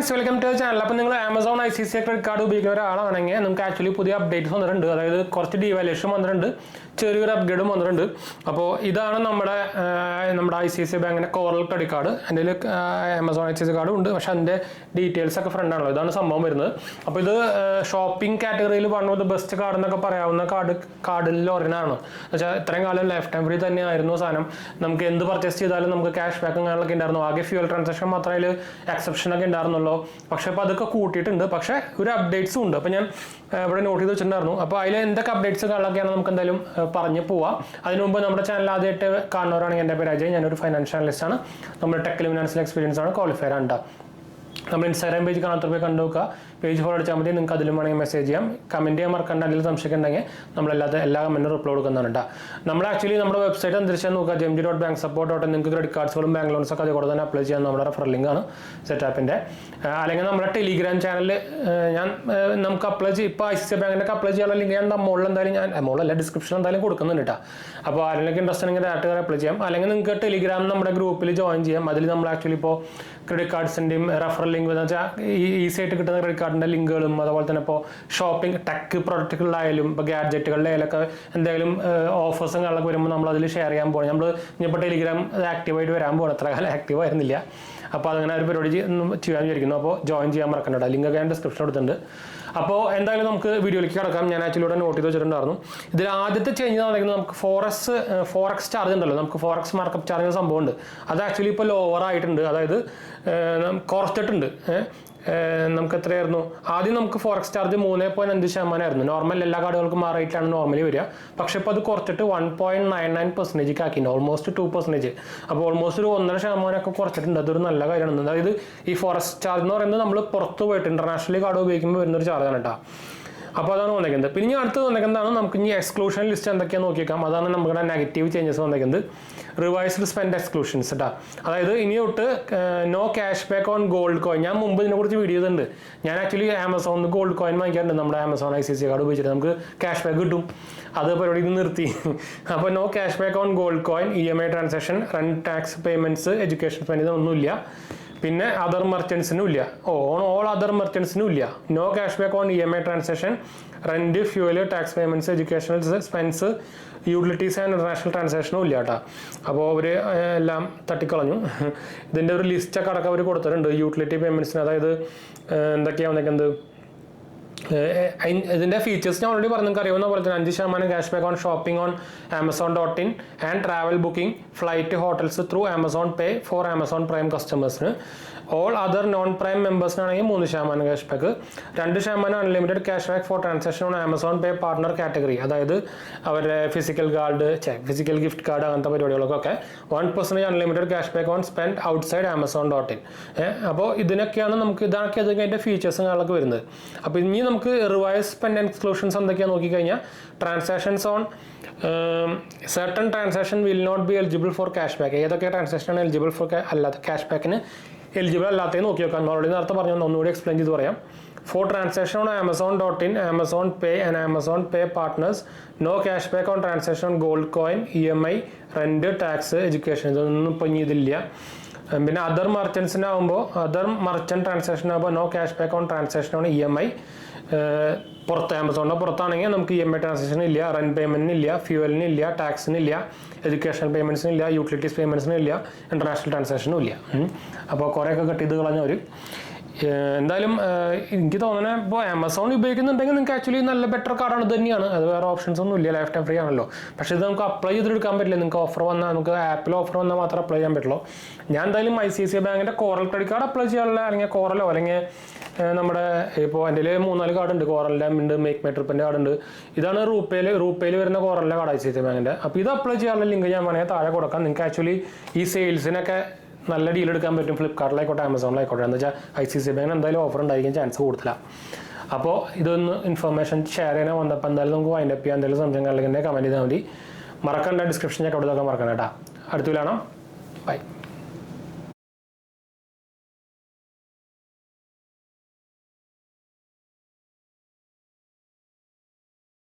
Friends, welcome to channel. അപ്പോൾ നിങ്ങൾ Amazon ICICI credit card ഉപയോഗിക്കുന്ന ഒരാളാണെങ്കിൽ നമുക്ക് ആക്ച്വലി പുതിയ അപ്ഡേറ്റ്സ് വന്നിട്ടുണ്ട്. അതായത് കുറച്ച് ഡീവാലുവേഷൻ വന്നിട്ടുണ്ട്, ചെറിയൊരു അപ്ഗ്രേഡും വന്നിട്ടുണ്ട്. അപ്പോൾ ഇതാണ് നമ്മുടെ ICICI ബാങ്കിൻ്റെ കോറൽ ക്രെഡിറ്റ് കാർഡ്. എൻ്റെ ആമസോൺ ICICI കാർഡും ഉണ്ട്, പക്ഷേ അതിൻ്റെ ഡീറ്റെയിൽസ് ഒക്കെ ഫ്രണ്ടാണല്ലോ. ഇതാണ് സംഭവം വരുന്നത്. അപ്പോൾ ഇത് ഷോപ്പിംഗ് കാറ്റഗറിയിൽ one of the best card എന്നൊക്കെ പറയാവുന്ന കാർഡിൽ ഒരെണ്ണമാണ്. എന്നുവെച്ചാൽ ഇത്രയും കാലം ലൈഫ് ടൈം ഫ്രീ തന്നെയായിരുന്നു സാധനം. നമുക്ക് എന്ത് പർച്ചേസ് ചെയ്താലും നമുക്ക് ക്യാഷ് ബാക്കും കാര്യങ്ങളൊക്കെ ഉണ്ടായിരുന്നു. ആകെ ഫ്യൂൽ ട്രാൻസാക്ഷൻ മാത്രമേ അതിൽ എക്സെപ്ഷൻ ഒക്കെ ഉണ്ടായിരുന്നുള്ളൂ. പക്ഷേ അപ്പോൾ അതൊക്കെ കൂട്ടിയിട്ടുണ്ട്, പക്ഷേ ഒരു അപ്ഡേറ്റ്സും ഉണ്ട്. അപ്പോൾ ഞാൻ ഇവിടെ നോട്ട് ചെയ്ത് വെച്ചിട്ടുണ്ടായിരുന്നു. അപ്പോൾ അതിൽ എന്തൊക്കെ അപ്ഡേറ്റ്സ് കാര്യങ്ങളൊക്കെയാണ് നമുക്ക് എന്തായാലും പറഞ്ഞു പോവാം. അതിന് മുമ്പ് നമ്മുടെ ചാനൽ ആദ്യമായിട്ട് കാണുന്നവരാണെങ്കിൽ എൻ്റെ പേര് അജയ്, ഞാനൊരു ഫൈനാൻഷ്യൽ അനലിസ്റ്റാണ്. നമ്മുടെ ടെക് ഫിനാൻഷ്യൽ എക്സ്പീരിയൻസ് ആണ്, ക്വാളിഫയർ ആണ്. നമ്മൾ ഇൻസ്റ്റാഗ്രാം പേജ് കാണാത്തവർ കണ്ടു നോക്കുക, പേജ് ഫോളോ അടിച്ചാൽ മതി. നിങ്ങൾക്ക് അതിലും വേണമെങ്കിൽ മെസ്സേജ് ചെയ്യാം, കമൻറ്റ് ചെയ്യാൻ മറക്കണ്ട. അതിൽ സംശയിക്കുന്നുണ്ടെങ്കിൽ എല്ലാ കമൻറ്റും റിപ്ലൈ കൊടുക്കുന്നുണ്ട്. നമ്മൾ ആക്ച്വലി നമ്മുടെ വെബ്സൈറ്റ് അന്തരിച്ചാൽ നോക്കുക, jmg.banksupport.in. നിങ്ങൾക്ക് ക്രെഡിറ്റ് കാർഡ്സുകളും ബാങ്ക് ലോൺസൊക്കെ അതേപോലെ തന്നെ അപ്ലൈ ചെയ്യാൻ നമ്മുടെ റെഫർ ലിങ്കാണ് സെറ്റാപ്പിൻ്റെ. അല്ലെങ്കിൽ നമ്മുടെ ടെലിഗ്രാം ചാനലിൽ നമുക്ക് അപ്ലൈ ചെയ്യും. ഇപ്പോൾ ICICI ബാങ്കിൻ്റെ അപ്ലൈ ചെയ്യാനുള്ള ലിങ്ക് ഞാൻ മുകളിൽ എന്തായാലും മുകളിലല്ല ഡിസ്ക്രിപ്ഷൻ എന്തായാലും കൊടുക്കുന്നുണ്ട് കേട്ടോ. അപ്പോൾ ആരെങ്കിലും ഇൻട്രസ്റ്റ് ഉണ്ടെങ്കിൽ ഡയറക്റ്റ് അപ്ലൈ ചെയ്യാം. അല്ലെങ്കിൽ നിങ്ങൾക്ക് ടെലിഗ്രാം നമ്മുടെ ഗ്രൂപ്പിൽ ജോയിൻ ചെയ്യാം. അതിൽ നമ്മൾ ആക്ച്വലി ഇപ്പോൾ ക്രെഡിറ്റ് കാർഡ്സിൻ്റെയും റെഫർ ലിങ്ക് എന്ന് വെച്ചാൽ ഈസി ആയിട്ട് കിട്ടുന്ന ക്രെഡിറ്റ് കാർഡിൻ്റെ ലിങ്കുകളും അതുപോലെ തന്നെ ഇപ്പോൾ ഷോപ്പിംഗ് ടെക് പ്രൊഡക്റ്റുകളിലായാലും ഇപ്പോൾ ഗാഡ്ജറ്റുകളിലായാലൊക്കെ എന്തെങ്കിലും ഓഫേഴ്സും കാര്യങ്ങളൊക്കെ വരുമ്പോൾ നമ്മൾ അതിൽ ഷെയർ ചെയ്യാൻ പോകണം. നമ്മൾ ഇനിയിപ്പോൾ ടെലിഗ്രാം ആക്റ്റീവായിട്ട് വരാൻ പോകണം. അത്ര കാലം ആക്റ്റീവ് ആയിരുന്നില്ല. അപ്പോൾ അതങ്ങനെ ഒരു പരിപാടി ചെയ്യാൻ വിചാരിക്കുന്നു. അപ്പോൾ ജോയിൻ ചെയ്യാൻ മറക്കണ്ട. ലിങ്കൊക്കെ ഞാൻ ഡിസ്ക്രിപ്ഷൻ കൊടുത്തിട്ടുണ്ട്. അപ്പോൾ എന്തായാലും നമുക്ക് വീഡിയോയിലേക്ക് കിടക്കാം. ഞാൻ ആക്ച്വലി ഇവിടെ നോട്ട് ചെയ്ത് വെച്ചിട്ടുണ്ടായിരുന്നു. ഇതിൽ ആദ്യത്തെ ചേഞ്ച് നടക്കുന്നത് നമുക്ക് ഫോറക്സ് ചാർജ് ഉണ്ടല്ലോ, നമുക്ക് ഫോറക്സ് മാർക്കപ്പ് ചാർജ് സംഭവമുണ്ട്. അത് ആക്ച്വലി ഇപ്പോൾ ലോവർ ആയിട്ടുണ്ട്. അതായത് കുറച്ചിട്ടുണ്ട്. നമുക്ക് എത്രയായിരുന്നു ആദ്യം? നമുക്ക് ഫോറക്സ് ചാർജ് 3.5% നോർമൽ എല്ലാ കാർഡുകൾക്കും ആ റേറ്റിലാണ് നോർമലി വരിക. പക്ഷേ ഇപ്പോൾ അത് കുറച്ചിട്ട് 1.99% ആക്കിയിട്ടുണ്ട്, ഓൾമോസ്റ്റ് 2%. അപ്പോൾ ഓൾമോസ്റ്റ് ഒരു 1.5% കുറച്ചിട്ടുണ്ട്. അതൊരു നല്ല കാര്യമാണ്. അതായത് ഈ ഫോറക്സ് ചാർജ് എന്ന് പറയുന്നത് നമ്മൾ പുറത്ത് പോയിട്ട് ഇന്റർനാഷണലി കാർഡ് ഉപയോഗിക്കുമ്പോൾ വരുന്നൊരു ചാർജാണ് കേട്ടോ. അപ്പോൾ അതാണ് വന്നേക്കുന്നത്. പിന്നെ അടുത്ത് വന്നേക്കുന്നതാണ് നമുക്ക് ഇനി എക്സ്ക്ലൂഷൻ ലിസ്റ്റ് എന്തൊക്കെയാണെന്ന് നോക്കിയേക്കാം. അതാണ് നമ്മുടെ നെഗറ്റീവ് ചേഞ്ചസ് വന്നേക്കുന്നത്. റിവൈസ്ഡ് സ്പെൻഡ് എക്സ്ക്ലൂഷൻസ് കേട്ടോ. അതായത് ഇനി തൊട്ട് no cash back on gold coin. ഞാൻ മുമ്പ് ഇതിനെക്കുറിച്ച് വീഡിയോ ഉണ്ട്. ഞാൻ ആക്ച്വലി ആമസോണിൽ ഗോൾഡ് കോയിൻ വാങ്ങിക്കാറുണ്ട്. നമ്മുടെ ആമസോൺ ICICI കാർഡ് ഉപയോഗിച്ചിട്ട് നമുക്ക് ക്യാഷ് ബാക്ക് കിട്ടും. അത് പരിപാടി നിർത്തി. അപ്പോൾ no cash back on gold coin, EMI transaction, rent tax payments, education spend ഇതൊന്നുമില്ല. പിന്നെ അതർ മെർച്ചൻസിനും ഇല്ല. ഓൾ അതർ മെർച്ചൻസിനും ഇല്ല. No cash back on EMI transaction, rent, fuel, tax payments, educational spends, utilities and international ട്രാൻസാക്ഷനും ഇല്ല കേട്ടോ. അപ്പോൾ അവർ എല്ലാം തട്ടിക്കളഞ്ഞു. ഇതിൻ്റെ ഒരു ലിസ്റ്റൊക്കെ അടക്കം അവർ കൊടുത്തിട്ടുണ്ട് യൂട്ടിലിറ്റി പേയ്മെൻറ്റ്സിന്. അതായത് എന്തൊക്കെയാണ് വന്നേക്കുന്നത്, ഇതിൻ്റെ ഫീച്ചേഴ്സ് ഞാൻ ഓൾറെഡി പറഞ്ഞു, നിങ്ങൾക്ക് അറിയാവുന്ന പോലെ തന്നെ 5% cash back on shopping on Amazon.in and travel booking, flight, hotels through Amazon pay for Amazon prime കസ്റ്റമേഴ്സിന്. ഓൾ അതർ നോൺ പ്രൈം മെമ്പേഴ്സിനാണെങ്കിൽ 3% cash back. 2% unlimited cash back for transaction on Amazon pay partner category. അതായത് അവരുടെ physical gift card അങ്ങനത്തെ പരിപാടികൾക്കൊക്കെ 1% unlimited cash back on spend outside Amazon.in. അപ്പോൾ ഇതൊക്കെയാണ് അതിൻ്റെ ഫീച്ചേഴ്സും കാര്യങ്ങളൊക്കെ വരുന്നത്. അപ്പോൾ ഇനി നമുക്ക് റിവൈസ് സ്പെൻഡ് എക്സ്ക്ലൂഷൻസ് എന്തൊക്കെയാണ് നോക്കിക്കഴിഞ്ഞാൽ, transactions on certain transaction will not be eligible for cash back. ഏതൊക്കെ ട്രാൻസാക്ഷനാണ് എലിജിബിൾ ഫോർ അല്ലാത്ത ക്യാഷ് ബാക്കിന് എലിജിബിൾ അല്ലാത്തത് നോക്കി വെക്കാം. ഓൾറെഡി നേരത്തെ പറഞ്ഞു, ഒന്നുകൂടി എക്സ്പ്ലെയിൻ ചെയ്ത് പറയാം. For transaction on Amazon.in, Amazon pay and Amazon pay partners, no cash back on transaction on gold coin, EMI, rent, tax, education ഇതൊന്നും ഇപ്പം ഇനി ഇതില്ല. പിന്നെ അതർ മർച്ചൻസിനാകുമ്പോൾ അതർ മർച്ചൻറ്റ് ട്രാൻസാക്ഷനാകുമ്പോൾ no cash back on transaction on EMI. പുറത്ത് ആമസോണിൻ്റെ പുറത്താണെങ്കിൽ നമുക്ക് EMI ട്രാൻസാക്ഷൻ ഇല്ല, റെന്റ് പേയ്മെൻറ്റിന് ഇല്ല, ഫ്യൂവലിന് ഇല്ല, ടാക്സിന് ഇല്ല, എഡ്യൂക്കേഷണൽ പേയ്മെൻറ്റ്സിന് ഇല്ല, യൂട്ടിലിറ്റീസ് പേയ്മെൻറ്റ്സിന് ഇല്ല, ഇന്റർനാഷണൽ ട്രാൻസാക്ഷനും ഇല്ല. അപ്പോൾ കുറേയൊക്കെ കട്ട് ചെയ്ത് കളഞ്ഞവർ. എന്തായാലും എനിക്ക് തോന്നുന്നത് ഇപ്പോൾ ആമസോൺ ഉപയോഗിക്കുന്നുണ്ടെങ്കിൽ നിങ്ങൾക്ക് ആക്ച്വലി നല്ല ബെറ്റർ കാർഡാണ്. ഇത് തന്നെയാണ്, അത് വേറെ ഓപ്ഷൻസ് ഒന്നും ഇല്ല, ലൈഫ് ടൈം ഫ്രീ ആണല്ലോ. പക്ഷേ ഇത് നമുക്ക് അപ്ലൈ ചെയ്തെടുക്കാൻ പറ്റില്ല. നിങ്ങൾക്ക് ഓഫർ വന്നാൽ, നമുക്ക് ആപ്പിൽ ഓഫർ വന്നാൽ മാത്രമേ അപ്ലൈ ചെയ്യാൻ പറ്റുള്ളൂ. ഞാൻ എന്തായാലും ICICI ബാങ്കിൻ്റെ കോറൽ ക്രെഡിറ്റ് കാർഡ് അപ്ലൈ ചെയ്യാനുള്ള, അല്ലെങ്കിൽ കോറലോ അല്ലെങ്കിൽ നമ്മുടെ ഇപ്പോൾ എൻ്റെ 3-4 കാർഡ് ഉണ്ട്. കോറലിൻ്റെ ഉണ്ട്, മേക്ക് മൈ ട്രിപ്പിൻ്റെ കാർഡ് ഉണ്ട്. ഇതാണ് റൂപ്പേയിൽ വരുന്ന കോറലിൻ്റെ കാർഡ് ICICI ബാങ്കിൻ്റെ. അപ്പോൾ ഇത് അപ്ലൈ ചെയ്യാനുള്ള ലിങ്ക് ഞാൻ വേണമെങ്കിൽ താഴെ കൊടുക്കാം. നിങ്ങൾക്ക് ആക്ച്വലി ഈ സെയിൽസിനൊക്കെ നല്ല ഡീൽ എടുക്കാൻ പറ്റും. ഫ്ലിപ്കാർട്ടിലായിക്കോട്ടെ, ആമസോണിലായിക്കോട്ടെ. എന്ന് വെച്ചാൽ ICICI ബാങ്കിന് എന്തായാലും ഓഫർ ഉണ്ടായിരിക്കും ചാൻസ് കൂടുതലാണ്. അപ്പോൾ ഇതൊന്ന് ഇൻഫർമേഷൻ ഷെയർ ചെയ്യാൻ വന്നപ്പോൾ എന്തായാലും നമുക്ക് വൈൻഡ് അപ്പ് ചെയ്യാം. എന്തെങ്കിലും സംശയം അല്ലെങ്കിൽ കമൻറ്റ് ചെയ്താൽ മതി. മറക്കണ്ട, ഡിസ്ക്രിപ്ഷൻ ചെക്ക് ഔട്ട് ചെയ്തൊക്കെ മറക്കണ്ട കേട്ടോ. അടുത്ത് കാണാം. ബൈ.